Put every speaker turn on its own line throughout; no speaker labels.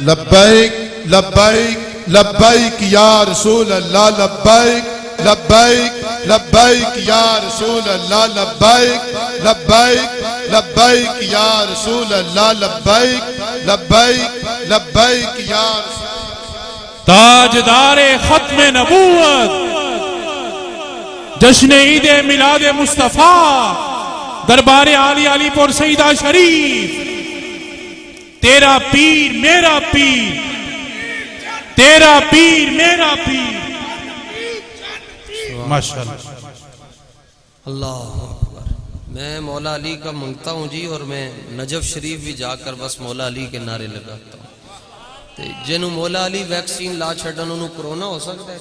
لبیک لبیک لبیک یا رسول اللہ لبیک لبیک لبیک یا رسول اللہ لبیک لبیک لبیک یا رسول اللہ لبیک لبیک لبیک یا رسول اللہ
تاجدار ختم نبوت جشن عید میلاد مصطفیٰ دربار عالی علی پور سیدہ شریف تیرا پیر میرا پیر تیرا پیر میرا پیر ماشاءاللہ
اللہ اکبر۔ میں مولا علی کا منگتا ہوں جی، اور میں نجف شریف بھی جا کر بس مولا علی کے نعرے لگاتا ہوں۔ جنہوں مولا علی ویکسین لا چھڑن انہوں کرونا ہو سکتا ہے؟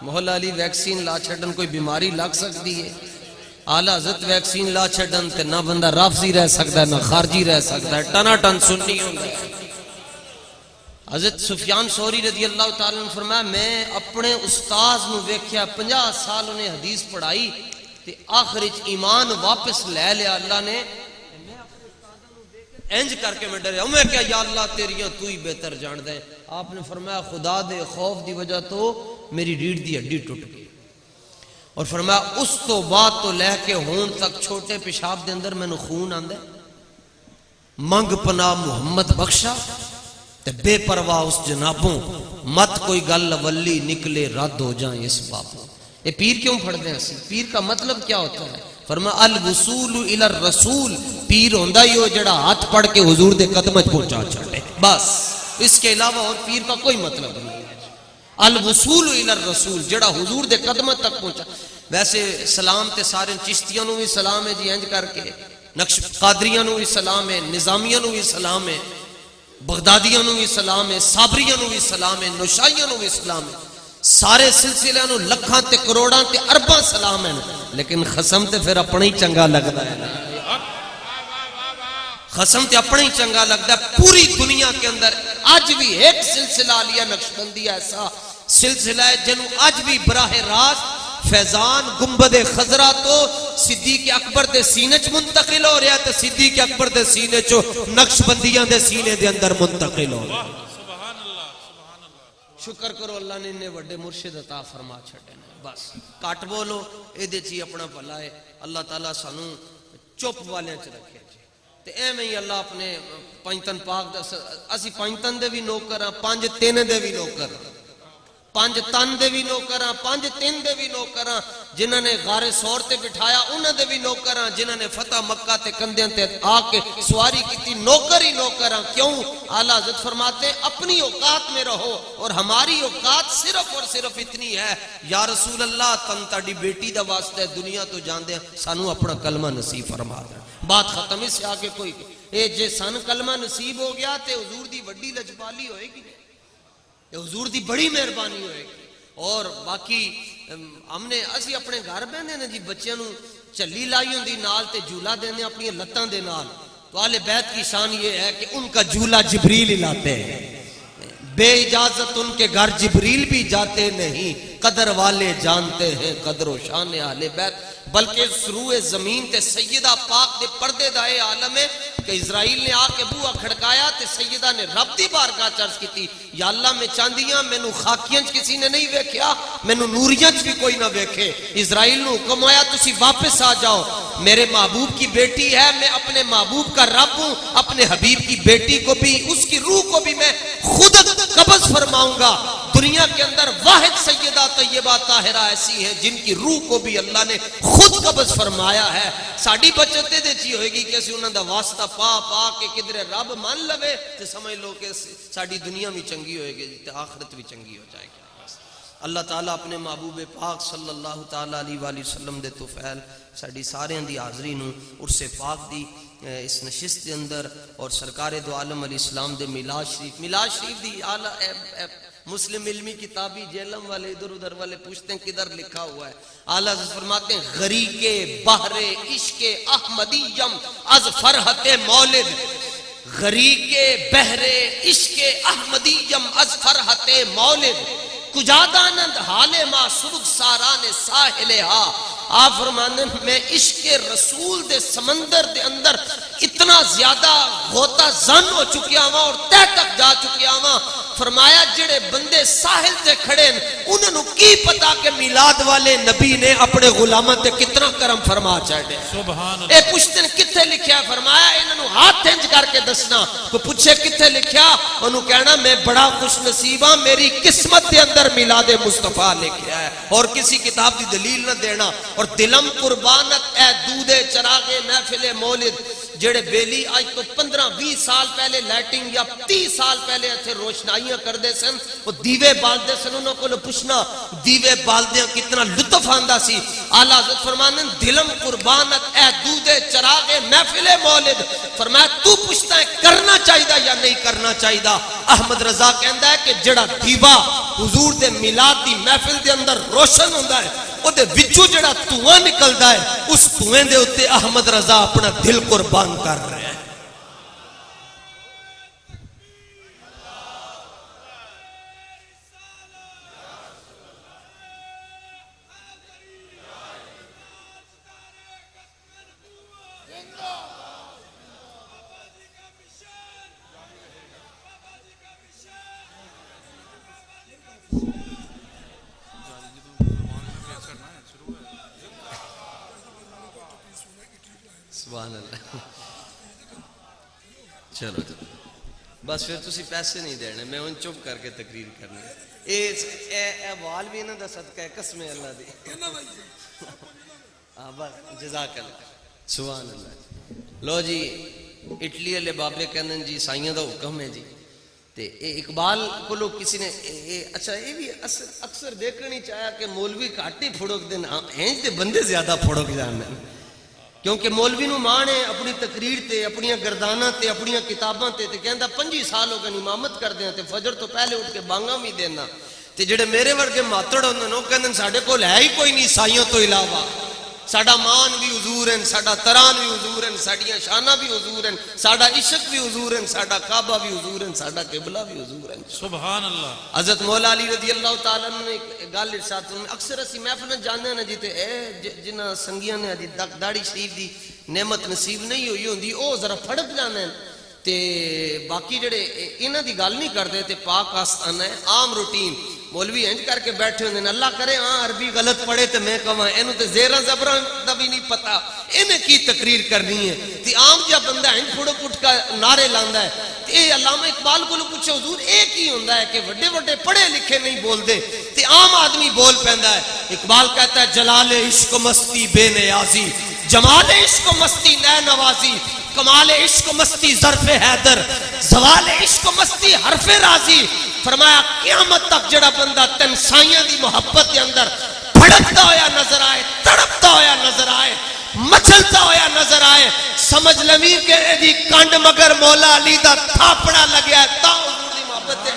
مولا علی ویکسین لا چھڑن کوئی بیماری لگ سکتی ہے؟ اعلیٰ حضرت ویکسین لا چھڑن تے نہ بندہ رافضی رہ سکتا ہے نہ خارجی رہ سکتا ہے، ٹنا ٹن سنی ہوں گے۔ حضرت سفیان ثوری رضی اللہ تعالیٰ نے فرمایا میں اپنے استاذ نو ویکھیا 50 سال انہیں حدیث پڑھائی تے آخر ایمان واپس لے لیا اللہ نے، انج کر کے میں ڈریا ہوں، میں کیا یا اللہ تیریاں تو ہی بہتر جان دے۔ آپ نے فرمایا خدا دے خوف دی وجہ تو میری ریڑھ دی ہڈی ٹوٹ گئی، اور فرمایا اس تو بعد تو لے کے ہون تک چھوٹے پیشاب دے اندر میں نے خون آندے، منگ پناہ محمد بخشا تے بے پرواہ اس جنابوں، مت کوئی گل ولی نکلے رد ہو جائیں اس بابوں۔ یہ پیر کیوں پڑھ دیں اسی؟ پیر کا مطلب کیا ہوتا ہے؟ فرمایا الوصول الی الرسول، پیر ہوندہ ہی ہو جڑا ہاتھ پڑھ کے حضور دے قدمت پہنچا چھڑے، بس اس کے علاوہ اور پیر کا کوئی مطلب نہیں ہے۔ الوصول الی الرسول جڑا حضور دے قدمت تک پہنچا۔ ویسے سلام تے سارے چشتیاں نو بھی سلام ہے جی، انج کر کے نقش قادریاں نو بھی سلام ہے، نظامیاں نو بھی سلام ہے، بغدادیاں نو بھی سلام ہے، صابریاں نو بھی سلام ہے، نوشائیاں نو بھی سلام ہے، سارے سلسلے نو لکھاں تے کروڑاں تے ارباں سلام ہے، لیکن خسم تے پھر اپنا ہی چنگا لگتا ہے، خسم تے اپنا ہی چنگا لگتا ہے۔ پوری دنیا کے اندر آج بھی ایک سلسلہ علیہ نقشبندی ایسا سلسلہ ہے جنہوں آج بھی براہ راست فیضان گنبد خضرا تو صدیق اکبر دے سینے چ منتقل ہو رہا ہے، تو صدیق اکبر دے سینے چو نقشبندیاں دے سینے دے اندر منتقل ہو رہا ہے۔ شکر کرو اللہ نے انہیں وڈے مرشد عطا فرما چھڑے نے، بس کٹ بولو اے دے چی اپنا بھلا ہے۔ اللہ تعالیٰ سانوں چپ والے چ رکھے جی، تے اے میں ہی اللہ اپنے پنجتن پاک دا اسی پنجتن دے بھی نوکر ہاں، 5-3 دے بھی نوکر ہاں، 5 تن دے بھی نوکر ہاں، 5-3 دے بھی نوکر ہاں، جنہاں نے غار سور تے بٹھایا انہاں دے بھی نوکر ہاں، جنہاں نے فتح مکہ تے کندیاں تے آ کے سواری کی نوکر ہی نوکر ہاں۔ کیوں؟ اعلیٰ حضرت فرماتے ہیں اپنی اوقات میں رہو، اور ہماری اوقات صرف اور صرف اتنی ہے یا رسول اللہ تن تاڑی بیٹی دا واسطہ ہے، دنیا تو جان دے سانو اپنا کلمہ نصیب فرما دے۔ بات ختم، اس سے آگے کوئی اے جے سن کلمہ نصیب ہو گیا تے حضور دی وڈی لجپالی ہوئے گی، حضور دی بڑی مہربانی ہوئے گی۔ اور باقی ہم نے اسی اپنے گھر بہنے نے جی بچیاں نو چلی لائی ہوندی نال تے جھولا دینے اپنی لتاں دے نال، تو اہل بیت کی شان یہ ہے کہ ان کا جھولا جبریل ہی لاتے ہیں، بے اجازت ان کے گھر جبریل بھی جاتے نہیں، قدر والے جانتے ہیں قدر و شان اہل بیت۔ بلکہ روئے زمین تے سیدہ پاک دے پردے دائے عالم ہے کہ اسرائیل نے آ کے بوہا کھڑکایا تے سیدہ نے رب دی بارگاہ چرز کی تھی، یا اللہ میں چاندیاں مینوں خاکیاں کسی نے نہیں ویکھیا، مینوں نوریاں بھی کوئی نہ ویکھے۔ اسرائیل نے حکم آیا تسی واپس آ جاؤ، میرے محبوب کی بیٹی ہے، میں اپنے محبوب کا رب ہوں، اپنے حبیب کی بیٹی کو بھی اس کی روح کو بھی میں خود قبض فرماؤں گا۔ دنیا کے اندر واحد سیدہ طیبہ طاہرہ ایسی ہے جن کی روح کو بھی اللہ نے خود قبض فرمایا ہے۔ ساڑی بچتے دے چی ہوئے گی کہ اسی انہوں دا واسطہ پا کے کدھر رب مان لوے تو سمجھ لو کہ ساڑی دنیا بھی چنگی ہوئے گی تو آخرت بھی چنگی ہو جائے گی۔ اللہ تعالیٰ اپنے محبوب پاک صلی اللہ تعالیٰ علیہ وآلہ وسلم دے توفیل ساڑی سارے اندی حاضری نو عرص پاک دی اس نشست دے اندر اور سرکار دو عالم علیہ السلام دے میلاد شریف دی مسلم علمی کتابی جیلم والے ادھر ادھر والے پوچھتے ہیں کدھر لکھا ہوا ہے۔ اعلیٰ حضرت فرماتے ہیں غریق بحر عشق احمدیم از فرحت مولد، غریق بحر عشق احمدیم از فرحت مولد، کجا دانند حال ما سبک ساران ساحل ہا۔ آپ فرمانے میں عشق رسول دے سمندر دے اندر اتنا زیادہ غوطہ زن ہو چکیا ہوا اور تہ تک جا چکیا ہوا. فرمایا جڑے بندے ساحل تے کھڑے انہوں نے کی پتا کہ میلاد والے نبی نے اپنے غلاموں تے کتنا کرم فرما چاہے.
سبحان اللہ.
اے پوچھتے کتھے لکھیا؟ فرمایا انہوں نے ہاتھ انج کر کے دسنا. کوئی پوچھے کتھے لکھیا؟ انہوں کہنا میں بڑا خوش نصیب ہاں میری قسمت دے اندر میلاد مصطفیٰ لکھیا ہے. اور کسی کتاب دی دلیل نہ دینا. اور دلم قربانت اے دودے چراغے محفل مولد جڑے بیلی آج تو 15-20 سال پہلے لائٹنگ یا 30 سال پہلے ایتھے روشنائیاں کر دے سن وہ دیوے بالدے سن. انہوں کو پوچھنا دیوے بالدیاں کتنا لطف آندہ سی. اعلیٰ حضرت فرمانے دلم قربانت اے دودے چراغے محفل مولد. فرمایا تو پوچھتا ہے کرنا چاہیدہ یا نہیں کرنا چاہیدہ؟ احمد رضا کہندہ ہے کہ جڑا دیوا حضور دے میلاد دی محفل دے اندر روشن ہوندہ ہے او دے وچو جڑا تواں نکلدا ہے اس تواں دے اتے احمد رضا اپنا دل قربان کر رہے ہیں. سبحان اللہ. چلو بس پھر تسی پیسے نہیں دینے میں ان چپ کر کے تقریر کرنے. اے وال بھی انہوں دا صدقہ ہے قسم اللہ دی. بس جزاک اللہ. سبحان اللہ. لو جی اٹلی والے بابے کہندے جی سائیاں دا حکم ہے جی. تے اقبال کو لوگ کسی نے اچھا یہ بھی اکثر دیکھنی چاہیا کہ مولوی کاٹی پھڑک دیں ہیں تے بندے زیادہ پھڑک جانے. کیونکہ مولوی نو ماں نے اپنی تقریر تے اپنی گردانہ تے اپنی کتاباں تے کہندا 25 سال ہو گئے امامت کر دیاں تے فجر تو پہلے اٹھ کے بانگاں بھی دینا. تے جڑے میرے ورگے ماتڑ ہوندے نو کہندے ساڈے کول ہے ہی کوئی نہیں سائیوں تو علاوہ. ساڈا مان بھی حضور ہیں, ساڈا تران بھی حضور ہیں, ساڈیاں شانہ بھی حضور ہیں, ساڈا عشق بھی حضور ہیں, ساڈا کعبہ بھی حضور ہیں, ساڈا قبلہ بھی حضور ہیں.
سبحان اللہ.
حضرت مولا علی رضی اللہ تعالیٰ نے ایک گل ارشاد فرمائی. اکثر اسی محفل جاندے ہیں جی تے اے جنہاں سنگیاں نے اجی داڑھی شریف دی نعمت نصیب نہیں ہوئی ہوندی او ذرا پھڑک جاندے ہیں تے باقی جڑے انہاں دی گل نہیں کردے تے پاک آستانہ ہے عام روٹین مولوی انج کر کے بیٹھے ہوندے ہیں. اللہ کرے ہاں عربی غلط پڑھے تے میں کہاں اینو تے زیرہ زبراں دا بھی نہیں پتا انہیں کی تقریر کرنی ہے. تے عام جا بندہ انج پھڑک اٹھ کا نعرے لاندا ہے. تے علامہ اقبال کو پوچھے حضور ایک ہی ہوندا ہے کہ وڈے وڈے پڑھے لکھے نہیں بول دے تے عام آدمی بول پیندا ہے. اقبال کہتا ہے جلال عشق و مستی بے نیازی, جمال عشق و مستی نے نوازی, کمال عشق و مستی ظرف حیدر, زوال عشق و مستی حرف رازی. فرمایا قیامت تک جڑا بندہ تن سائیاں دی محبت کے اندر پھڑکتا ہویا نظر آئے, تڑپتا ہویا نظر آئے, مچلتا ہویا نظر آئے, سمجھ لوی کہ دی کنڈ مگر مولا علی دا تھاپڑا لگیا ہے تا حضور دی محبت ہے.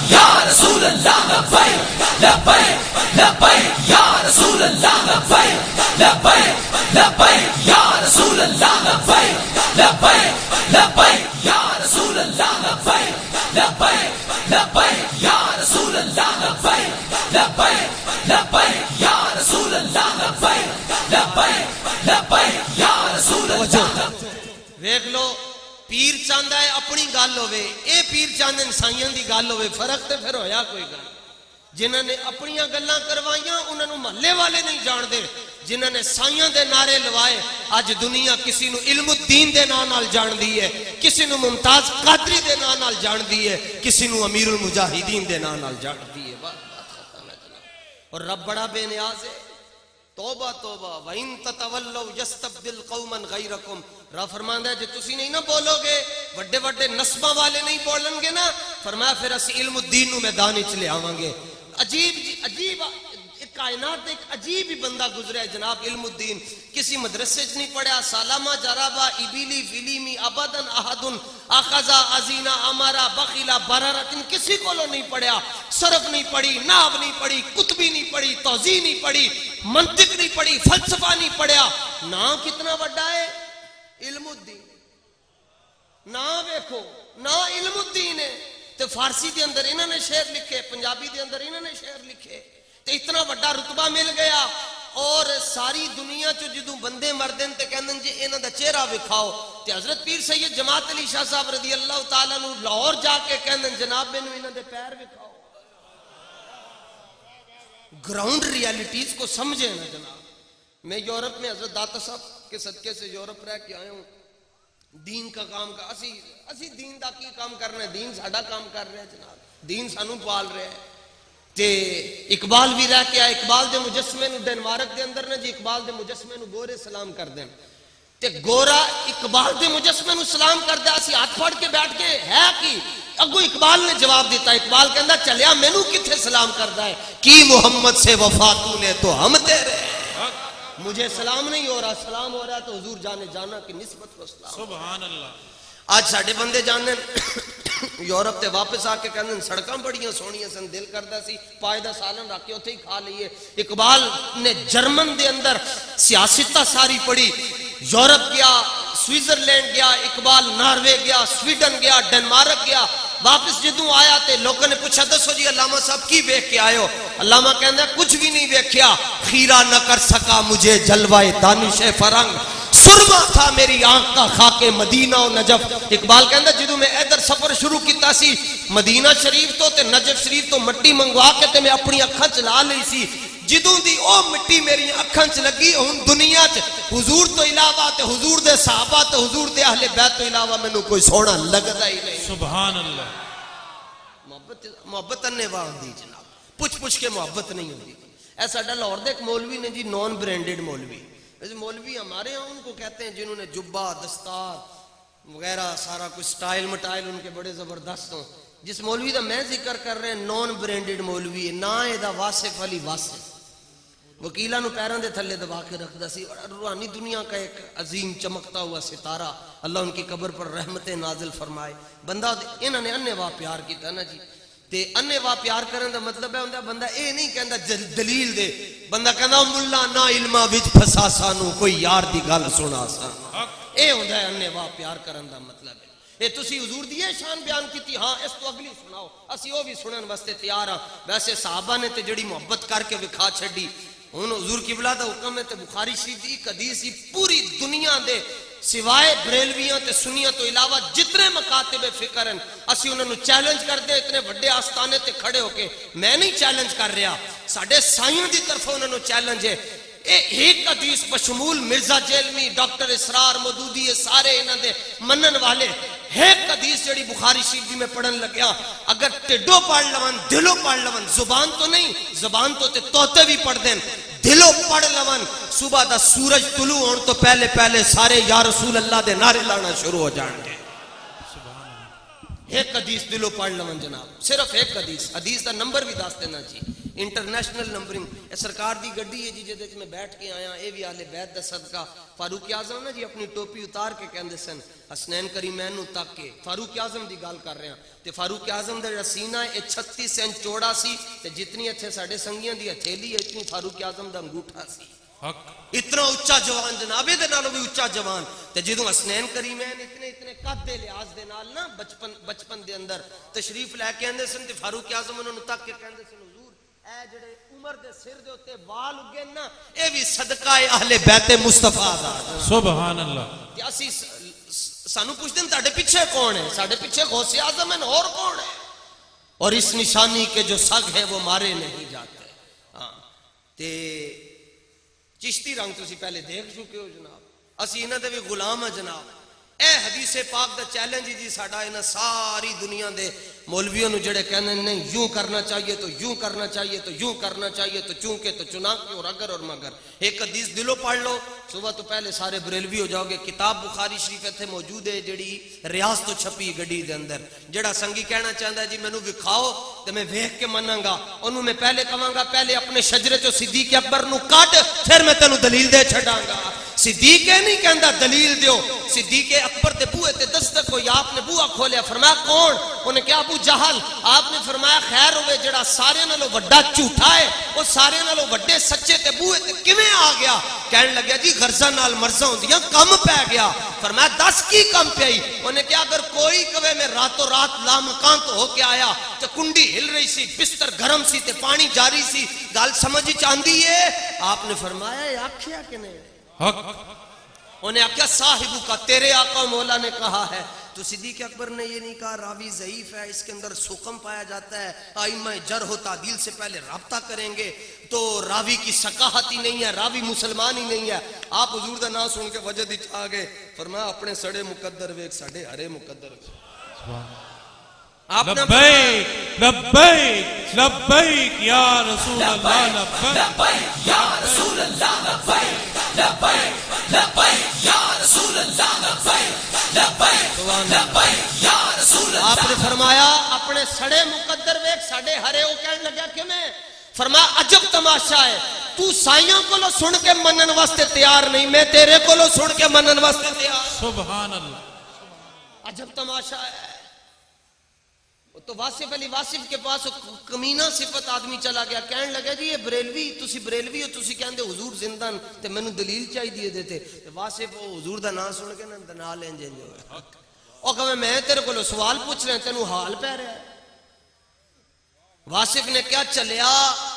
یا رسول اللہ لبیک لبیک لبیک یا رسول اللہ لبیک لبیک لبیک یا رسول اللہ لبیک لبیک لبیک یا رسول اللہ لبیک لبیک لبیک یا رسول اللہ لبیک لبیک لبیک یا رسول اللہ لبیک لبیک لبیک یا رسول اللہ. دیکھ لو پیر چاہتا ہے اپنی گل ہوئے, اے پیر چاہتے ہیں سائیاں دی گل ہوئے, فرق تے پھر ہویا کوئی گل. جنہاں نے اپنیاں گلاں کروائیاں انہاں نو محلے والے نہیں جان دے, جنہاں نے سائیاں دے نعرے لوائے اج دنیا کسی نو علم الدین دے نام نال جان دی ہے, کسی نو ممتاز قادری دے نام نال جان دی ہے, کسی نو امیر المجاہدین دے نام نال جان دی ہے. بات ختم ہے جناب. اور رب بڑا بے نیاز ہے. توبہ توبہ وَإِن تَتَوَلَّوْا يَسْتَبْدِلْ قَوْمًا غَيْرَكُمْ. رب فرماندا ہے جے تسی نہیں نہ بولو گے, بڑے بڑے نسبہ والے نہیں بولن گے نا, فرمایا پھر اسی علم الدین نو میدان وچ لے آواں گے. عجیب کائنات ایک عجیب ہی بندہ گزرا ہے جناب علم الدین. کسی مدرسے چ نہیں پڑھیا, سالامہ جرابہ ابیلی فیلیمی ابدن احدن اخذا ازینا امارا بخیلا برارتن, کسی کو نہیں پڑھیا, صرف نہیں پڑھی, نحو نہیں پڑھی, قطبی نہیں پڑھی, توضیح نہیں پڑھی, منطق نہیں پڑھی, فلسفہ نہیں پڑھیا. نا کتنا بڑا ہے علم الدین, نا دیکھو نا علم الدین ہے. تے فارسی دے اندر انہوں نے شعر لکھے, پنجابی دے اندر انہوں نے شعر لکھے, تے اتنا بڑا رتبہ مل گیا. اور ساری دنیا چ جدوں بندے مردے تے کہندن جی انہاں دا چہرہ وکھاؤ تے حضرت پیر سید جماعت علی شاہ صاحب رضی اللہ تعالیٰ عنہ لاہور جا کے کہندن جناب مینوں انہاں دے پیر وکھاؤ. گراؤنڈ ریالٹیز کو سمجھے نا جناب. میں یورپ میں حضرت داتا صاحب کے صدقے سے یورپ رہ کے آیا ہوں. دین کا کام کا اسی دین دا کی کام کر رہے ہیں, دین ساڈا کام کر رہے ہیں جناب, دین سانو پال رہے ہیں. تے اقبال بھی رہ کے آیا, اقبال دے مجسمے نو ڈنمارک دے اندر نا جی اقبال دے مجسمے نو گورے سلام کر دیں تے گورا اقبال دے مجسمے نو سلام کر دے, اسی ہاتھ پھڑ کے بیٹھ کے ہے کی اگو اقبال نے جواب دیتا. اقبال کہندا چلیا مینوں کتھے سلام کردا ہے, کی محمد سے وفا تو نے تو ہم تیرے, مجھے سلام نہیں ہو رہا, سلام ہو رہا ہے تو حضور جانے جانا کی نسبت کو سلام.
سبحان اللہ.
آج ساڈے بندے جاننے یورپ تے واپس آ کے کہندے سڑکاں بڑیاں سونیاں سن, دل کردا سی پائے دا سالن رکھ کے اوتھے ہی کھا لئیے. اقبال نے جرمن دے اندر سیاستہ ساری پڑھی, یورپ گیا, سوئٹزرلینڈ گیا, اقبال ناروے گیا, سویڈن گیا, ڈنمارک گیا. واپس جدوں آیا تے لوگوں نے پوچھا دسو جی علامہ صاحب کی ویکھ کے آئے ہو؟ علامہ کہندا کچھ بھی نہیں ویکھیا, خیرہ نہ کر سکا مجھے جلوہ دانش فرنگ, سرما تھا میری آنکھ کا خاک مدینہ و نجف. اقبال کہندا جدوں میں ادھر سفر شروع کیتا سی مدینہ شریف تو تے نجف شریف تو مٹی منگوا کے تے میں اپنی اکھاں چلا لئی سی, جدوں دی او مٹی میری اکھاں چ لگی ہن دنیا چ حضور تو علاوہ تے حضور دے صحابہ تے حضور دے اہل بیت تو علاوہ مینوں کوئی سونا لگدا ہی نہیں.
سبحان اللہ.
محبت اننے واہ ہوندی جناب, پوچھ کے محبت نہیں ہوندی. اے ساڈا لاہور دے ایک مولوی نے جی نان برانڈڈ مولوی, ویسے مولوی ہمارے ہاں ان کو کہتے ہیں جنہوں نے جبہ دستار وغیرہ سارا کچھ سٹائل مٹائل ان کے بڑے زبردست ہوں. جس مولوی دا میں ذکر کر رہے ہیں نان برانڈڈ مولوی ہے, نا اے دا واصف علی واصف, وکیلاں نو پیراں دے تھلے دبا کے رکھدا سی. روحانی دنیا کا ایک عظیم چمکتا ہوا ستارہ, اللہ ان کی قبر پر رحمتیں نازل فرمائے. بندہ انہاں نے اننے واہ پیار کیتا نا جی, تے اننے واہ پیار کرن دا مطلب ہے ہوندا بندہ اے نہیں کہندا دلیل دے, بندہ کہندا ملا نا علما وچ پھسا سانو کوئی یار دی گل سنا سانو, اے ہوندا ہے اننے واہ پیار کرن دا مطلب ہے. اے تسی حضور دی شان بیان کیتی, ہاں اس تو اگلی سناؤ, اسی او بھی سنن واسطے تیار ہاں. ویسے صحابہ نے تے جڑی محبت کر کے وکھا چھڈی, ہن حضور قبلہ دا حکم ہے تے بخاری شریف دی حدیث ہی پوری دنیا دے سوائے بریلویاں تے سنیاں تو علاوہ جتنے مکاتب فکر ہیں اسی انہوں نے چیلنج کر دے اتنے بڑے آستانے تے کھڑے ہو کے. میں نہیں چیلنج کر رہا, ساڈے سائیوں دی طرف انہوں نے چیلنج ہے. ایک حدیث بشمول مرزا جیلمی, ڈاکٹر اسرار مودودی, یہ سارے انہوں دے منن والے, ایک حدیث جڑی بخاری شریف دی میں پڑھن لگیا, اگر ٹڈو پڑھ لون دلوں پڑھ لون, زبان تو نہیں, زبان تو تے توتے بھی پڑھ دیں, دلوں پڑھ لون, صبح دا سورج طلوع ہون تو پہلے پہلے سارے یا رسول اللہ دے نعرے لانا شروع ہو جان گے. ایک حدیث دلوں پڑھ لون جناب, صرف ایک حدیث. حدیث دا نمبر بھی دس دینا جی, انٹرنیشنل نمبرنگ. اے سرکار دی گڈی ہے جی جے میں بیٹھ کے آیا, اے بھی اہل بیت دا صدقہ. فاروق اعظم نا جی اپنی ٹوپی اتار کے کہندے سن حسنین کریمین نو تک کے, فاروق اعظم دی گل کر رہے ہیں, تے فاروق اعظم دا سینہ اے 36 انچ چوڑا سی, تے جتنی اتھے ساڈے سنگیاں دی ہتھیلی ہے اتنی فاروق اعظم دا انگوٹھا سی. اتنا اچا جوان جناب, دے نالوں بھی اچا جوان. تے جدوں حسنین کریمین اتنے قد دے لحاظ دے نال نا بچپن دے اندر تشریف لے کے آندے سن, تے فاروق اعظم انہوں نے تک کے کہندے سن حضور اے جڑے عمر دے سر دے اوتے وال اگے نا, اے بھی صدقہ اہل بیت مصطفیٰ دا. سبحان اللہ. تے اسی سانو پوچھدے ہیں تہاڈے پیچھے کون ہے, ساڈے پیچھے غوث اعظم ہیں, اور کون ہے؟ اور اس نشانی کے جو سگ ہے وہ مارے نہیں جاتے. ہاں تے چشتی رنگ تسی پہلے دیکھ چکے ہو جناب, اسی انہاں دے بھی غلام ہیں جناب. اے حدیث پاک دا چیلنج جی ساڈا انہاں ساری دنیا دے مولویوں نو جڑے کہنے نہیں یوں کرنا چاہیے تو یوں کرنا چاہیے تو یوں کرنا چاہیے تو چونکہ تو چنانکہ اور اگر اور مگر. ایک حدیث دلوں پڑھ لو, صبح تو پہلے سارے بریلوی ہو جاؤ گے. کتاب بخاری شریف اتھے موجود ہے جڑی ریاض تو چھپی گڈی دے اندر. جڑا سنگی کہنا چاہندا ہے جی مینوں وکھاؤ تے میں ویکھ کے مناں گا, اونوں میں پہلے کہاں گا پہلے اپنے شجرے چوں صدیق اکبر نو کٹ, پھر میں تینوں دلیل دے چھڈاں گا. صدیق نہیں کہندا دلیل دیو, صدیق اکبر دے بوئے تے دستک ہوئی, آپ نے بوہا کھولیا. فرمایا کون؟ انہیں کہا ابو جہل. آپ نے فرمایا خیر ہوئے جڑا سارے نالوں وڈا جھوٹا ہے وہ سارے نالوں وڈے سچے تے بوئے تے کیویں آ گیا؟ کہنے لگا جی غرضاں نال مرضاں ہوندیاں کم پہ گیا. فرمایا 10 کی کم پئی؟ انہیں کہا اگر کوئی کہے میں راتوں رات لامکان تو ہو کے آیا تے کنڈی ہل رہی سی، بستر گرم سی تے پانی جاری سی، گل سمجھ چاندی ہے؟ آپ نے فرمایا یہ آکھیا کہ نہیں؟
حق.
انہیں آکھیا صاحبو کا تیرے آقا مولا نے کہا ہے. تو صدیق اکبر نے یہ نہیں کہا راوی ضعیف ہے، اس کے اندر سقم پایا جاتا ہے، ائمہ جرح و تعدیل سے پہلے رابطہ کریں گے تو راوی کی ثقافت ہی نہیں ہے، راوی مسلمان ہی نہیں ہے. آپ حضور دا نام سن کے وجد وچ آ گئے. فرمایا اپنے سڑے مقدر ویکھ ساڈے ہرے مقدر. آپ نے
لبیک لبیک لبیک یا رسول اللہ لبیک
یا رسول اللہ لبیک لبیک لبیک یا رسول اللہ لبیک لبیک لبیک یا رسول اللہ. آپ نے فرمایا اپنے سڑے مقدر ویکھ ساڈے ہرے. وہ کہنے لگا کہ میں فرمایا عجب تماشا ہے تو سائیاں کو لو سن کے منن واسطے تیار نہیں، میں تیرے کو لو سن کے منن واسطے تیار.
سبحان اللہ.
عجب تماشا ہے. تو واصف علی واصف کے پاس کمینہ صفت آدمی چلا گیا. کہنے لگا جی یہ بریلوی تسی بریلوی ہو تسی کہندے حضور زندہ تے مینوں دلیل چاہی دیے دیتے. واصف حضور دا نام سن کے نا لیں جے او کہ میں تیرے کو سوال پوچھ رہا تینوں حال پہ رہا ہے. واصف نے کیا چلیا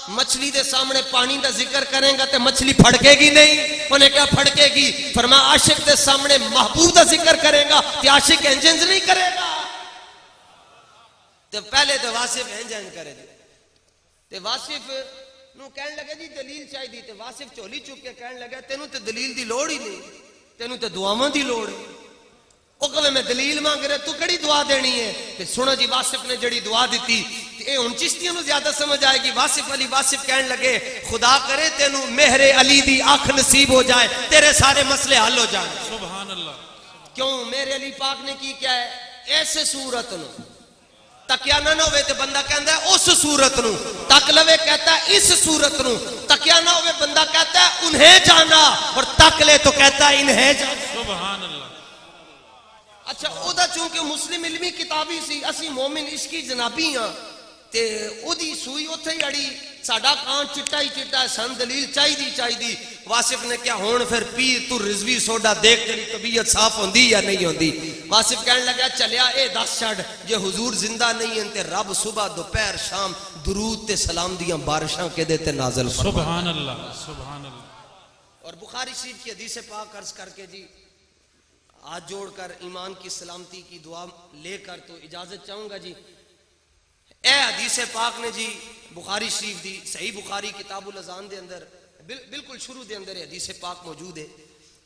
مچھلی دے سامنے پانی دا ذکر کریں گا تے مچھلی پھڑکے گی نہیں. انہیں کیا پھڑکے گی؟ فرمایا عاشق دے سامنے محبوب دا ذکر کریں گا تے عاشق انجنز نہیں کرے گا. تو پہلے تو واصف انجن کرے دی تے واصف نو کہنے لگا جی دلیل چاہی دی. تے واصف چولی چک کے کہنے لگا تینوں تے دلیل دی لوڑ ہی نہیں، تینوں تے دعاواں دی لوڑ ہے. او کہے میں دلیل مانگ رہا تو کڑی دعا دینی ہے؟ تے سنو جی واصف نے جڑی دعا دیتی اے ان چشتیوں نو زیادہ سمجھ آئے گی. واصف علی واصف کہنے لگے خدا کرے تینوں مہر علی دی آنکھ نصیب ہو جائے، تیرے سارے مسئلے حل ہو جائیں.
سبحان اللہ.
کیوں؟ میرے علی پاک نے کی کیا ہے؟ ایسے صورت نو تکیا نہ ہوئے تے بندہ کہتا ہے اس صورت نو، تک لوے کہتا ہے اس صورت نو. تکیا نہ ہوئے بندہ کہتا ہے انہیں جانا، اور تک لے تو کہتا ہے انہیں جانا.
سبحان اللہ.
اچھا او دا چونکہ مسلم علمی کتابی سی، اسی مومن عشقی جنابی ہاں تے او دی سوئی اوتھے ہی اڑی. ساڈا کان چٹا ہی چٹا ہے، سن دلیل چاہی دی. واصف نے کیا ہون پھر پیر تو رضوی سوڈا دیکھ تیری طبیعت صاف ہوندی یا نہیں ہوندی؟ واصف کہنے لگا چلیا اے دس چھڑ جے حضور زندہ نہیں ہیں تے رب صبح دوپہر شام درود تے سلام دیاں بارشاں کے دیتے نازل فرما.
سبحان اللہ. سبحان اللہ.
اور بخاری شریف کی حدیث پاک عرض کر کے جی ہاتھ جوڑ کر ایمان کی سلامتی کی دعا لے کر تو اجازت چاہوں گا جی. اے حدیث پاک نے جی بخاری شریف دی صحیح بخاری کتاب الاذان دے اندر بالکل شروع دے اندر حدیث پاک موجود ہے.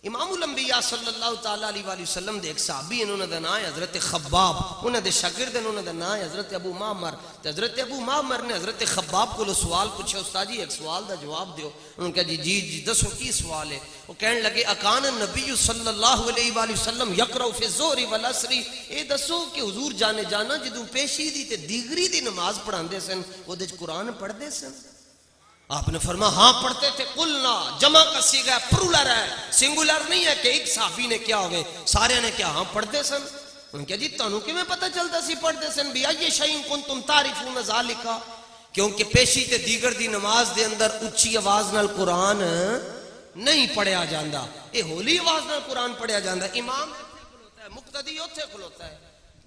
امام الانبیاء صلی اللہ تعالیٰ علیہ وآلہ وسلم دے ایک صحابی انہوں نے نام ہے حضرت خباب، انہوں نے شاگرد انہوں نے نام ہے حضرت ابو معمر. حضرت ابو معمر نے حضرت خباب کو سوال پوچھا استاد جی ایک سوال دا جواب دیو. انہوں نے کہا جی دسو کی سوال ہے؟ وہ کہنے لگے اکان النبی صلی اللہ علیہ وآلہ وسلم یقرأ فی الظہر والعصر. اے دسو کہ حضور جانے جانا جدوں پیشی دی تے دیگری دی نماز پڑھاندے سن وہ دے قرآن پڑھدے سن؟ آپ نے فرمایا ہاں پڑھتے تھے. قلنا جمع کا صیغہ ہے، پلورل ہے، سنگولر نہیں ہے کہ ایک صحابی نے کیا ہوئے سارے نے کیا ہاں پڑھتے سن. انہوں نے کہا جی تانوں کیویں پتہ چلتا سی پڑھتے سن؟ بھی ائی شیء کنتم تعرفون ذالک. کیونکہ پیشی تے دیگر دی نماز دے اندر اچھی آواز نال قرآن نہیں پڑھیا جاندا، اے ہولی آواز نال قرآن پڑھیا جاندا. امام ایتھے کھلوتا ہے، مقتدی اوتھے کھلوتا ہے،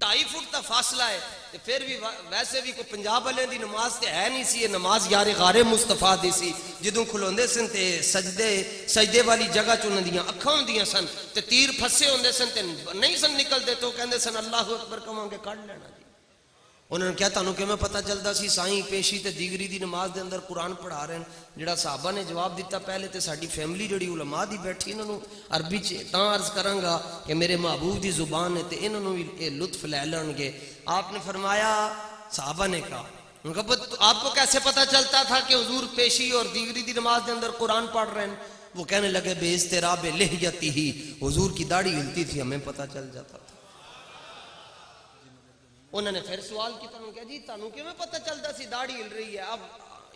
2.5 فٹ دا فاصلہ ہے. پھر بھی ویسے بھی کوئی پنجاب والے دی نماز تے ہے نہیں سی، یہ نماز یار غار مصطفیٰ دی سی. جدوں کھلوندے سن تے سجدے والی جگہ چ انہاں دیاں اکھاں ہوندیاں سن تے تیر پھسے ہوندے سن تے نہیں سن نکلدے تو کہندے سن اللہ اکبر کہاں گے کڈ لینا جی. انہوں نے کہا تانوں کیویں پتہ چلدا سی سائیں پیشی تے دیگری دی نماز دے اندر قرآن پڑھا رہے ہیں؟ جڑا صحابہ نے جواب دیتا پہلے تے ساڈی فیملی جڑی علماء دی بیٹھی انہوں نے عربی چ تاں عرض کراں گا کہ میرے محبوب دی زبان ہے تے انہوں نے اے لطف لے لین گے. آپ نے فرمایا صحابہ نے کہا آپ کو کیسے پتہ چلتا تھا کہ حضور پیشی اور دیگری دی نماز دے اندر قرآن پڑھ رہے ہیں؟ وہ کہنے لگے بے استراب لحیتی ہی، حضور کی داڑھی ہلتی تھی ہمیں پتہ چل جاتا تھا. انہوں نے پھر سوال کیا، انہوں نے کہا جی تانوں کیویں پتہ چلتا سی داڑھی ہل رہی ہے؟ اب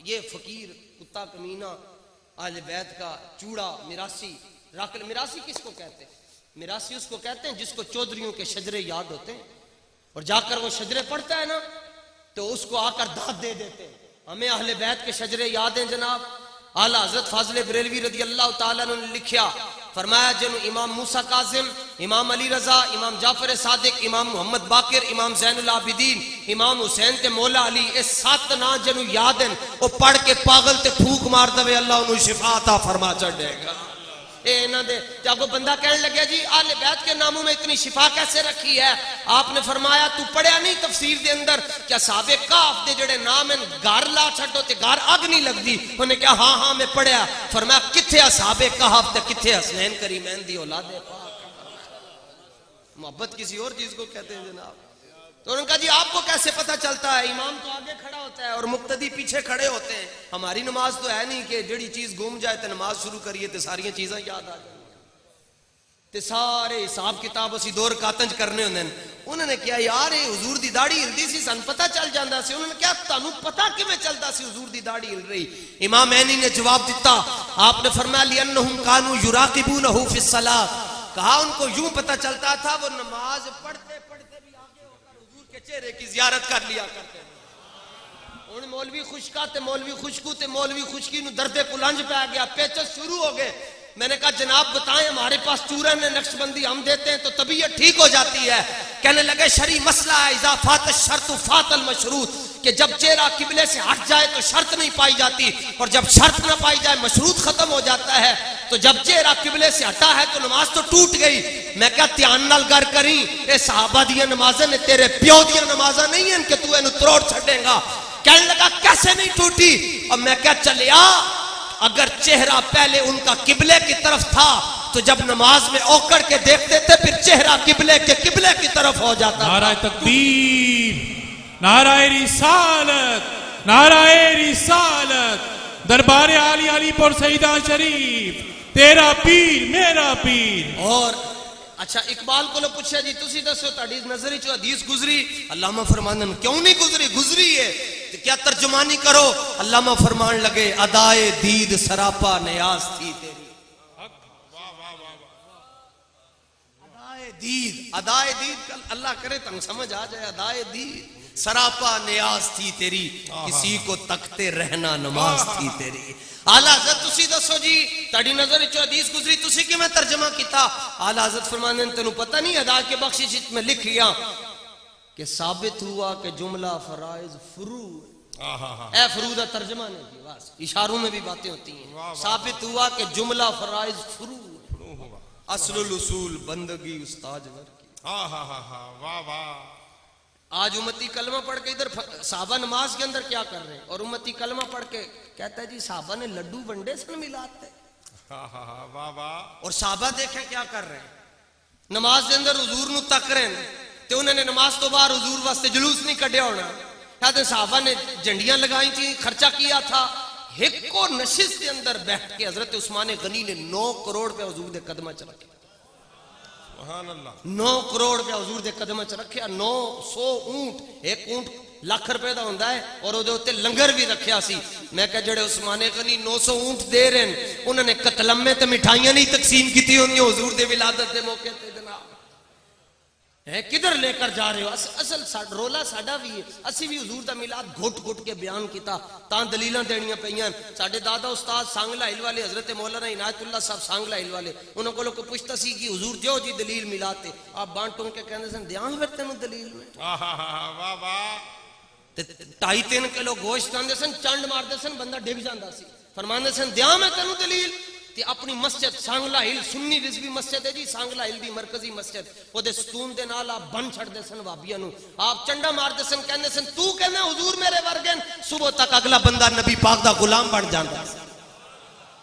یہ فقیر کتا کمینہ اہل بیت کا چوڑا میراثی راکل. میراثی کس کو کہتے ہیں؟ میراثی اس کو کہتے ہیں جس کو چودھریوں کے شجرے یاد ہوتے ہیں. اور جا کر وہ شجرے پڑھتا ہے نا تو اس کو آ کر داد دے دیتے ہیں. ہمیں اہل بیت کے شجرے یاد ہیں جناب. اعلیٰ حضرت فاضل بریلوی رضی اللہ تعالیٰ عنہ نے لکھیا، فرمایا جنہوں امام موسیٰ کاظم، امام علی رضا، امام جعفر صادق، امام محمد باقر، امام زین العابدین، امام حسین تے مولا علی، اس 7 نام جنہوں یاد ہیں وہ پڑھ کے پاگل تے پھوک مار دوے اللہ انہوں شفا عطا فرما چڑھے گا. اے انہاں دے جب بندہ کہنے لگے جی اہل بیت کے ناموں میں اتنی شفا کیسے رکھی ہے؟ آپ نے فرمایا تو پڑھیا نہیں تفسیر دے اندر کیا اصحاب کہف دے جڑے نام ہیں گھر لا چھڈو تے گھر اگ نہیں لگدی؟ انہوں نے کہا ہاں میں پڑھیا. فرمایا کتھے اصحاب کہف تے کتھے حسنین کریمین دی اولاد پاک؟ محبت کسی اور چیز کو کہتے ہیں جناب. تو انہوں نے کہا جی آپ کو کیسے پتہ چلتا ہے؟ امام تو آگے کھڑا ہوتا ہے اور مقتدی پیچھے کھڑے ہوتے ہیں. ہماری نماز تو ہے نہیں کہ جڑی چیز گم جائے تو نماز شروع کریے تو ساری چیزاں یاد آ جائیں تے سارے حساب کتاب اسی 2 رکعتاں کرنے ہوندے. انہوں نے کہا یار یہ حضور دی داڑھی ہلدی سی سن پتہ چل جاندا سی. انہوں نے کہا تانوں پتہ کیویں چلدا سی حضور دی داڑھی ہل رہی؟ امام عینی نے جواب دیتا، آپ نے فرمایا لِأَنَّهُمْ كَانُوا يُرَاقِبُونَهُ فِي الصَّلَاةِ. کہا ان کو یوں پتہ چلتا تھا وہ نماز پڑھتے پڑھتے بھی آگے ہو کر حضور کے چہرے کی زیارت کر لیا کرتے ہیں. ان مولوی خشکا تے مولوی خشکو تے مولوی خشکی نو درد کلنج پہ گیا، پیچس شروع ہو گئے. میں نے کہا جناب بتائیں ہمارے پاس چورن ہے نقش بندی ہم دیتے ہیں تو طبیعت ٹھیک ہو جاتی ہے. کہنے لگے شرعی مسئلہ ہے اذا فات الشرط فات المشروط، کہ جب چہرہ قبلے سے ہٹ جائے تو شرط نہیں پائی جاتی اور جب شرط نہ پائی جائے مشروط ختم ہو جاتا ہے. تو جب چہرہ قبلے سے ہٹا ہے تو نماز تو ٹوٹ گئی. میں کہا دھیان نال گر کریں اے صحابہ دیاں نمازیں نے تیرے پیو دیاں نمازیں نہیں ہیں کہ تو اینو تروڑ چھڑے گا. کہنے لگا کیسے نہیں ٹوٹی؟ اور میں کہا چلیا اگر چہرہ پہلے ان کا قبلے کی طرف تھا تو جب نماز میں اوکڑ کے دیکھتے تھے پھر چہرہ قبلے کے قبلے کی طرف ہو جاتا.
نعرہ تکبیر، نعرہ رسالت، نعرہ رسالت، دربار عالی علی پور سیدہ شریف، تیرا پیر میرا پیر.
اور اچھا اقبال کو لو پوچھا جی تسی دسو تہاڈی نظر وچ حدیث گزری؟ علامہ فرماندن کیوں نہیں گزری؟ گزری ہے تو کیا ترجمانی کرو. علامہ فرمان لگے ادائے دید سراپا نیاز تھی تیری. ادائے دید اللہ کرے تنگ سمجھ آ جائے. ادائے دید سراپا نیاز تھی تیری، کسی کو تکتے رہنا نماز تھی تیری. اعلیٰ حضرت تسی دسو جی تہاڈی نظر وچ حدیث گزری تسی کیویں ترجمہ کیتا؟ اعلیٰ حضرت فرماندے تینوں پتہ نہیں ادا کے بخشش میں لکھ لیا کہ ثابت ہوا کہ جملہ فرائض فرو. اے فرو دا ترجمہ نہیں کی، بس اشاروں میں بھی باتیں ہوتی ہیں. ثابت ہوا کہ جملہ فرائض فرو، اصل الاصول بندگی استاد ور کی.
واہ واہ.
آج امتی کلمہ پڑھ کے ادھر صحابہ نماز کے اندر کیا کر رہے ہیں اور امتی کلمہ پڑھ کے کہتا ہے جی صحابہ نے لڈو ونڈے سن ملاتے.
واہ واہ.
اور صحابہ دیکھیں کیا کر رہے ہیں نماز کے اندر حضور نو تک رہے ہیں تو انہوں نے نماز تو باہر حضور واسطے جلوس نہیں کڈیا ہونا. کہتے صحابہ نے جھنڈیاں لگائی تھیں، خرچہ کیا تھا. ایک کو نشست کے اندر بیٹھ کے حضرت عثمان غنی نے 9 کروڑ پہ حضور دے قدمہ چ رکھے. 9 کروڑ پہ حضور دے قدمہ چ رکھیا. 900 اونٹ، ایک اونٹ لاکھ روپے دا ہوندا ہے اور او دے اوتے لنگر بھی رکھیا سی. میں کہ جڑے عثمان غنی 900 اونٹ دے رہے ہیں انہوں نے قتلمے تے مٹھائیاں نہیں تقسیم کیتی ہوندیاں حضور دے ولادت دے موقع تے جناب. کدھر لے کر جا رہے ہو؟ اصل رولا ساڈا بھی ہے. اسی بھی حضور دا میلاد گھٹ گھٹ کے بیان کیتا تاں دلیلاں دینیاں پیاں. ساڈے دادا استاد سانگلا ہل والے حضرت مولانا عنایت اللہ صاحب سانگلا ہل والے انہاں کولوں کوئی پوچھتا سی کہ حضور دیو جی دلیل میلاد تے آپ بانٹ ٹون کے کہندے سن دیاں پھر تینوں دلیل میں.
واہ واہ.
تے 2.5-3 کلو گوشت آندے سن چنڈ ماردے سن بندہ ڈگ جاندا سی. فرماندے سن دیاں میں تینوں دلیل. تے اپنی مسجد سانگلا ہل سنی رضوی مسجد ہے جی، سانگلا ہل دی مرکزی مسجد او دے ستون دے نال آپ بن چھڑ دے سن وابیاں نو. آپ چنڈا مار دے سن کہندے سن تو کہنا حضور میرے ورگن. صبح تک اگلا بندہ نبی پاک دا غلام بن جاندا.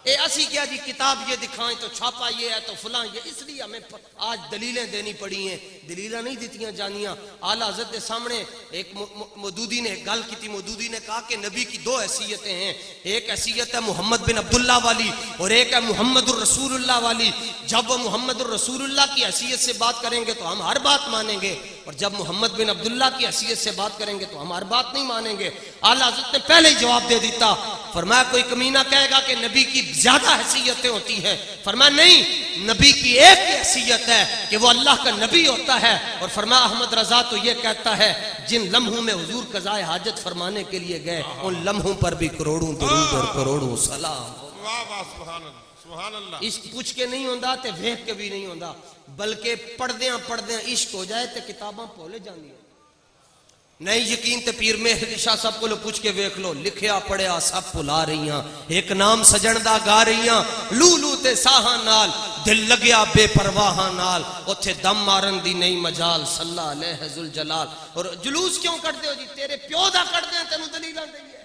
اے اسی کیا جی کتاب یہ دکھائیں تو چھاپا یہ ہے تو فلاں یہ. اس لیے ہمیں آج دلیلیں دینی پڑی ہیں، دلیلیں نہیں دیتیاں جانیاں. اعلیٰ حضرت کے سامنے ایک مودودی نے گل کی تھی. مودودی نے کہا کہ نبی کی 2 حیثیتیں ہیں، ایک حیثیت ہے محمد بن عبداللہ والی اور ایک ہے محمد الرسول اللہ والی. جب وہ محمد الرسول اللہ کی حیثیت سے بات کریں گے تو ہم ہر بات مانیں گے، اور جب محمد بن عبداللہ کی حیثیت سے بات کریں گے تو ہماری بات نہیں مانیں گے. اعلیٰ حضرت نے پہلے ہی جواب دے دیتا. فرمایا کوئی کمینہ کہے گا کہ نبی کی زیادہ حیثیتیں ہوتی ہیں. فرمایا نہیں، نبی کی ایک ہی حیثیت ہے کہ وہ اللہ کا نبی ہوتا ہے. اور فرمایا احمد رضا تو یہ کہتا ہے جن لمحوں میں حضور قضائے حاجت فرمانے کے لیے گئے ان لمحوں پر بھی کروڑوں درود اور کروڑوں سلام.
واہ واہ سبحان اللہ سبحان اللہ.
عشق پوچھ کے نہیں ہوندا تے ویکھ کے بھی نہیں ہوندا، بلکہ پڑھدیاں عشق ہو جائے تے کتاباں بھول جاندیاں. نہیں یقین تے پیر مہر علی شاہ صاحب کو پوچھ کے ویکھ لو، لکھیا پڑھیا سب بھلا رہیاں، ایک نام سجن دا گا رہیاں، لو لو تے ساہاں نال دل لگیا بے پرواہاں نال، اوتھے دم مارن دی نہیں مجال صلی اللہ علیہ ذوالجلال. اور جلوس کیوں کٹ دے ہو جی؟ تیرے پیو دا کٹ دیں تینوں دلیلاں دئیے.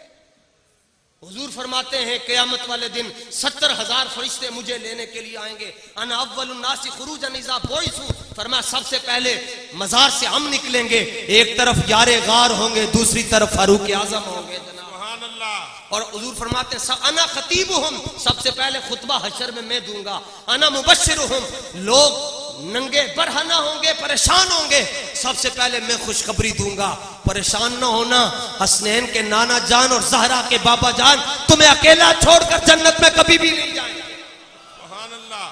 حضور فرماتے ہیں قیامت والے دن 70,000 فرشتے مجھے لینے کے لیے آئیں گے. انا اول الناس خروجا اذا بعثوا. فرمایا سب سے پہلے مزار سے ہم نکلیں گے، ایک طرف یار غار ہوں گے، دوسری طرف فاروق اعظم ہوں گے جناب.
سبحان اللہ.
اور حضور فرماتے ہیں انا خطیبہم، سب سے پہلے خطبہ حشر میں دوں گا. انا مبشرہم، لوگ ننگے برہنہ ہوں گے، پریشان ہوں گے، سب سے پہلے میں خوشخبری دوں گا. پریشان نہ ہونا، حسنین کے نانا جان اور زہرا کے بابا جان تمہیں اکیلا چھوڑ کر جنت میں کبھی بھی نہیں جائیں گے.
سبحان اللہ.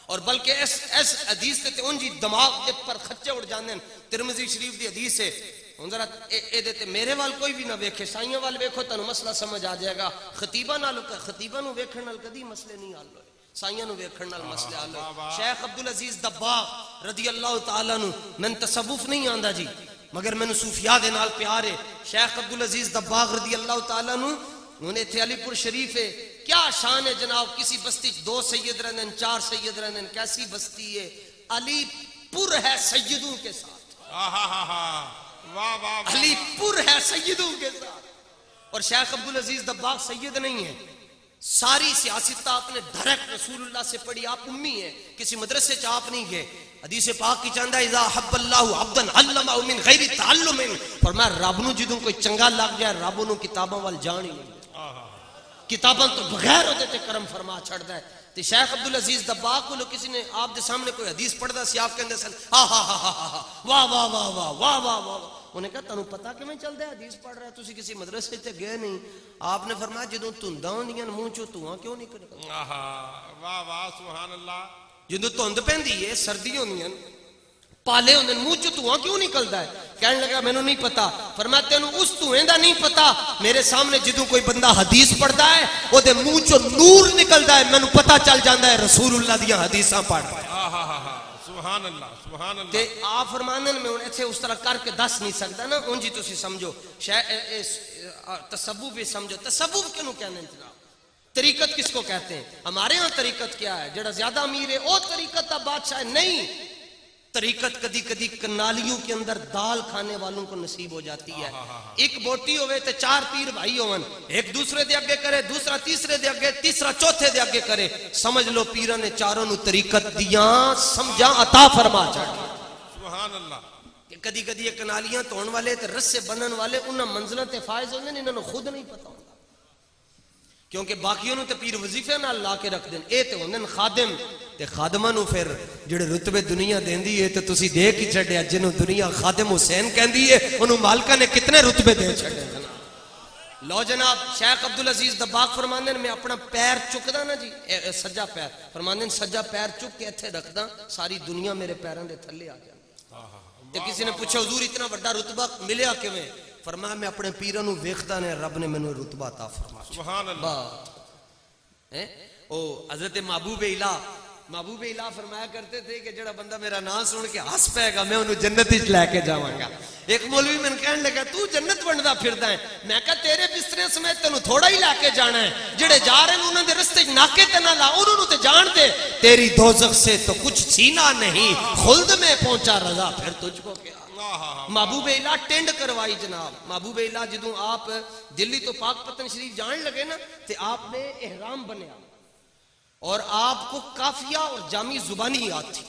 اور بلکہ اس حدیث تے ان جی دماغ دے پر خچے اڑ جاندے. ترمذی شریف دی حدیث ہے. ہن ذرا اے دے تے میرے وال کوئی بھی نہ ویکھے، سائیاں وال ویکھو تانوں مسئلہ سمجھ آ جائے گا. خطیبہ نو ویکھن نال کدی مسئلے نہیں حل ہوئے، سائیاں نو ویکھن نال مسئلے حل ہوئے. شیخ عبدالعزیز دباغ رضی اللہ تعالیٰ عنہ، میں تصوف نہیں آندا جی مگر میں صوفیاء دے نال پیار ہے. شیخ عبدالعزیز دباغ رضی اللہ تعالیٰ عنہ انہیں تھے علی پور شریف ہے. کیا شان ہے جناب، کسی بستی 2 سید رہنے 4 سید رہنے، کیسی بستی ہے؟ علی پور ہے سیدوں کے ساتھ.
واہ واہ.
علی پور ہے سیدوں کے ساتھ. اور شیخ عبدالعزیز دباغ سید نہیں ہے، ساری سیاست آپ نے ڈائریکٹ رسول اللہ سے پڑھی. آپ امی ہیں، کسی مدرسے چ آپ نہیں گئے. حدیث پاک کی چاندہ اذا حب اللہ عبدا علمہ من غیر تعلم. فرمایا رب نو جدوں کوئی چنگا لگ جائے رب نو کتاباں وال جان ہی نہیں، کتاباں تو بغیر ہوتے تے کرم فرما چھڑدا ہے. تے شیخ عبدالعزیز دباغ کو کسی نے آپ دے سامنے کوئی حدیث پڑھدا سی، آپ کہندے سن ہا ہا ہا ہا واہ واہ واہ واہ واہ واہ واہ. انہیں کہا تانوں پتہ کیویں چلدا ہے حدیث پڑھ رہا ہے، تسی کسی مدرسے تے گئے نہیں. آپ نے فرمایا جدوں دھنداں ہوندیاں منہ چوں دھواں کیوں نہیں نکلدا؟
واہ واہ سبحان اللہ.
جدوں دھند پیندی ہے، سردی ہوندیاں پالے ہوندے منہ چوں دھواں کیوں نکلدا ہے؟ کہنے لگا مینوں نہیں پتا. فرمایا تینوں اس دھویں دا نہیں پتا، میرے سامنے جدوں کوئی بندہ حدیث پڑھدا ہے او دے منہ چوں نور نکلدا ہے، مینوں پتہ چل جاندا ہے رسول اللہ دیاں حدیثاں پڑھ رہا ہے.
سبحان اللہ سبحان اللہ.
تے آپ فرمانے میں ایتھے اس طرح کر کے دس نہیں سکدا نا. اون جی تسی سمجھو تصوف بھی سمجھو. تصوف کینوں کہنے ہیں جناب؟ طریقت کس کو کہتے ہیں؟ ہمارے ہاں طریقت کیا ہے؟ جڑا زیادہ امیر ہے او طریقت دا بادشاہ ہے؟ نہیں. طریقت کدی کدی کنالیوں کے اندر دال کھانے والوں کو نصیب ہو جاتی ہے. ایک بوٹی ہوئے تے 4 پیر بھائی ہون، ایک دوسرے دے اگے کرے، دوسرا تیسرے دے اگے، تیسرا چوتھے دے اگے کرے. سمجھ لو پیراں نے چاروں نو طریقت دیاں سمجھاں عطا فرما چھڑی.
سبحان اللہ.
کدی کدی یہ کنالیاں تون والے تے رسے بنن والے انہاں منزلاں تے فائز ہوندے، انہاں نو خود نہیں پتہ ہوندا، کیونکہ باقیوں نو تے پیر وظیفے نال لا کے رکھ دین. اے تے ہوندے خادم، تے خادماں نو پھر جڑے رتبے دنیا دیندی ہے تے تسی دیکھ ہی چھڈیا جنوں دنیا خادم حسین کہندی ہے انہوں مالکہ نے کتنے رتبے دے چھڈے. لو جناب شیخ عبدالعزیز دباغ فرماندے میں اپنا پیر چکدا نا جی، سجا پیر فرماندے سجا پیر چک کے ایتھے رکھدا ساری دنیا میرے پیراں دے تھلے آ جاندی. تے کسی نے پوچھا حضور اتنا بڑا رتبہ ملیا کیویں؟ فرمایا میں اپنے پیراں نو ویکھدا نے رب نے مینوں رتبہ عطا فرمایا.
سبحان اللہ.
او حضرت محبوب الہ فرمایا کرتے تھے کہ جڑا بندہ میرا نام سن کے ہنس پائے گا میں انہوں جنت وچ لے کے جاواں گا. ایک مولوی میں کہنے لگا تو جنت ونڈدا پھردا ہے. میں کہا تیرے بسترے سمیت تینوں تھوڑا ہی لے کے جانا ہے، جڑے جا رہے ہیں انہوں دے رستے ناکے تے نہ لا، انہوں تے جان دے. تیری دوزخ سے تو کچھ چھینا نہیں، خلد میں پہنچا رضا پھر تجھ کو کیا. محبوب الہ ٹینڈ کروائی جناب. محبوب الہ جدوں آپ دلی تو پاک پتن شریف جان لگے نا تے آپ نے احرام بنیا اور آپ کو کافیہ اور جامع زبانی یاد تھی.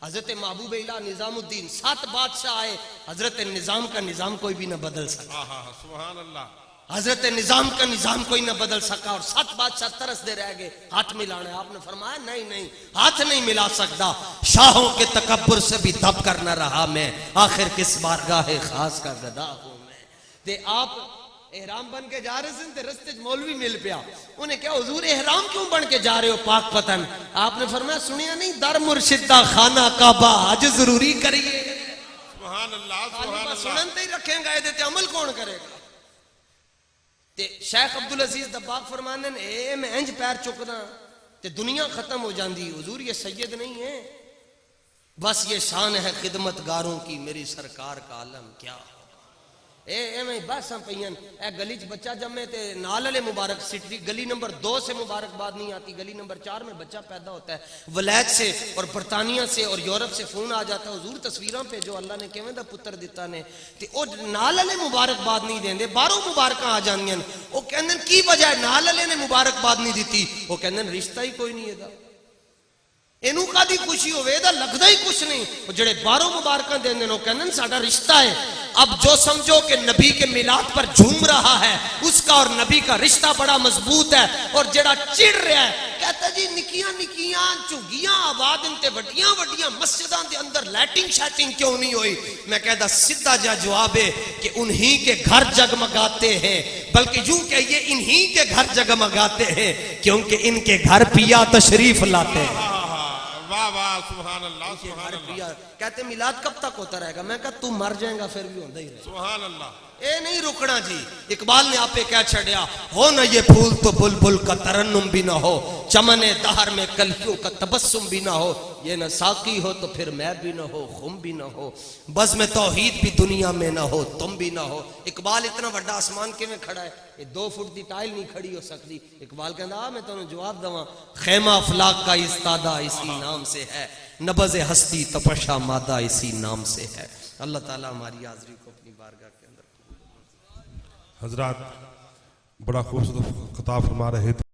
حضرت محبوب الہ نظام الدین 7 بادشاہ آئے، حضرت نظام کا نظام کوئی بھی نہ بدل سکتا.
سبحان اللہ.
حضرت نظام کا نظام کوئی نہ بدل سکا اور 7 بادشاہ ترس دے رہ گئے ہاتھ ملانے. آپ نے فرمایا نہیں ہاتھ نہیں ملا سکتا, شاہوں کے تکبر سے بھی دب کر نہ رہا میں, آخر کس بارگاہ خاص کا گدا ہوں میں. تے آپ احرام بن کے جا رہے تھے تے رستے مولوی مل پیا, انہیں کیا حضور احرام کیوں بن کے جا رہے ہو پاک پتن؟ آپ نے فرمایا سنیا نہیں, در مرشد دا خانہ کعبہ حج ضروری کریے.
سبحان اللہ سبحان اللہ.
سنن تے ہی رکھیں گا, یہ عمل کون کرے گا؟ تے شیخ عبدالعزیز دباغ فرمانے نے اے میں انج پیر چکنا تے دنیا ختم ہو جاندی. حضور یہ سید نہیں ہے, بس یہ شان ہے خدمت گاروں کی, میری سرکار کا عالم کیا ہوگا. اے میں بس ہم پہین اے گلی چ بچہ جمے تے نال علی مبارک سٹی, گلی نمبر 2 سے مبارکباد نہیں آتی, گلی نمبر 4 میں بچہ پیدا ہوتا ہے, ولایت سے اور برطانیہ سے اور یورپ سے فون آ جاتا ہے, حضور تصویراں پہ جو اللہ نے کیویں دا پتر دیتا نے, تے او نال علی مبارکباد نہیں دیندے, باہروں مبارکاں آ جاندیاں. او کہندے کی وجہ ہے نال علی نے مبارکباد نہیں دیتی؟ او کہندے رشتہ ہی کوئی نہیں ہے, اینو کادی خوشی ہوے دا لگدا ہی کچھ نہیں. او جڑے باہروں مبارکاں دیندے نے او کہندے ساڈا رشتہ ہے. اب جو سمجھو کہ نبی کے میلاد پر جھوم رہا ہے اس کا اور نبی کا رشتہ بڑا مضبوط ہے, اور جڑا چڑ رہا ہے کہتا جی نکیاں نکیاں چگیاں آباد انتے وڈیاں وڈیاں مسجداں دے اندر لائٹنگ شیٹنگ کیوں نہیں ہوئی؟ میں کہتا سیدھا جا جواب ہے کہ انہی کے گھر جگمگاتے ہیں, بلکہ یوں کہ یہ انہی کے گھر جگمگاتے ہیں کیونکہ ان کے گھر پیا تشریف لاتے ہیں.
واہ واہ سبحان اللہ سبحان اللہ.
کہتے میلاد کب تک ہوتا رہے گا؟ میں کہا تو مر جائے گا پھر بھی ہوتا ہی رہے.
سبحان اللہ.
اے نہیں رکنا جی. اقبال نے آپ پہ کیا چھڑیا, ہو نہ یہ پھول تو بلبل کا ترنم بھی نہ ہو, چمن دہر میں کلیوں کا تبسم بھی نہ ہو, یہ نہ ساقی ہو تو پھر میں بھی نہ ہو, خم بھی نہ ہو, بزم توحید بھی دنیا میں نہ ہو, تم بھی نہ ہو. اقبال اتنا بڑا آسمان کے میں کھڑا ہے, یہ 2 فٹ دی ٹائل نہیں کھڑی ہو سکتی. اقبال کہنا میں تمہیں جواب دواں, خیمہ افلاک کا استادہ اسی نام سے ہے, نبض ہستی تپشا مادہ اسی نام سے ہے. اللہ تعالیٰ ہماری حاضری کو اپنی بارگاہ کے اندر.
حضرات بڑا خوبصورت خطاب فرما رہے تھے.